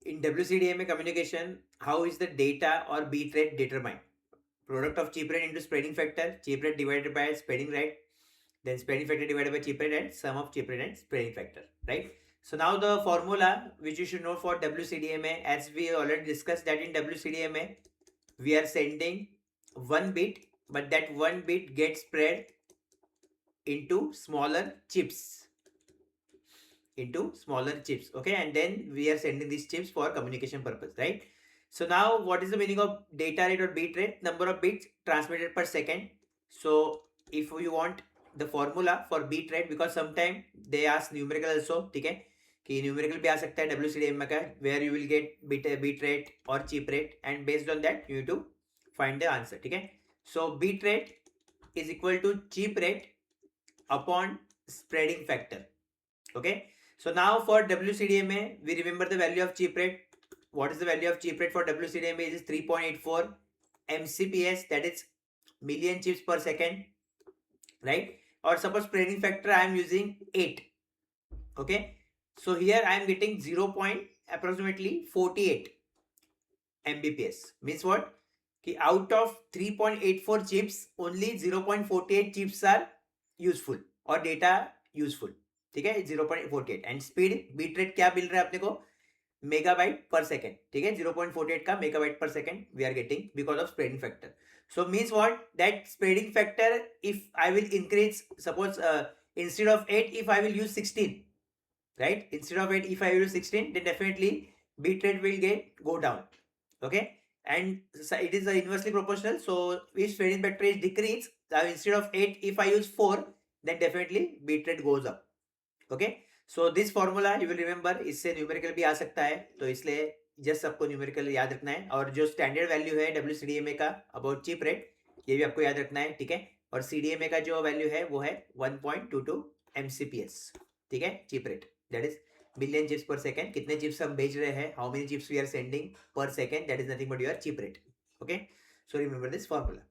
In WCDMA communication, how is the data or bit rate determined? Product of chip rate into spreading factor, chip rate divided by spreading rate, then spreading factor divided by chip rate and sum of chip rate and spreading factor, right? So now the formula which you should know for WCDMA, as we already discussed that in WCDMA, we are sending one bit, but that one bit gets spread into smaller chips, okay, and then we are sending these chips for communication purpose, right? So now what is the meaning of data rate or bit rate? Number of bits transmitted per second. So if you want the formula for bit rate, because sometimes they ask numerical also, ठीक है, कि numerical भी आ सकता है WCDM में का, where you will get bit rate or chip rate, and based on that you need to find the answer, ठीक है. So bit rate is equal to chip rate upon spreading factor, okay. So now for WCDMA, we remember the value of chip rate. What is the value of chip rate for WCDMA? It is 3.84 MCPS, that is million chips per second, right? Or suppose spreading factor I am using 8, okay. So here I am getting 0. approximately 48 Mbps. Means what? Ki out of 3.84 chips, only 0.48 chips are useful or data useful, ठीक है. 0.48 and speed bit rate क्या मिल रहा है अपने को? Megabyte पर second, ठीक है. 0.48 का मेगाबाइट पर second we are getting because of spreading factor. So means what? That spreading factor, if I will increase, suppose instead of 8, if I will use 16, right? Instead of 8, if I will use 16, then definitely bit rate will go down, okay. And so it is inversely proportional. So if spreading factor is decreased, instead of 8, if I use 4, then definitely bit rate goes up, okay. So this formula you will remember, इससे numerical भी आ सकता है, तो इसलिए just आपको numerical याद रखना है. और जो स्टैंडर्ड वैल्यू है WCDMA का अबाउट चिप रेट, ये भी आपको याद रखना है, ठीक है. और CDMA का जो वैल्यू है वो है 1.22 MCPS, ठीक है, chip rate, that is million chips per second. कितने चिप्स हम भेज रहे हैं, how many chips we are sending per second, that is nothing but your chip rate, okay. So remember this formula.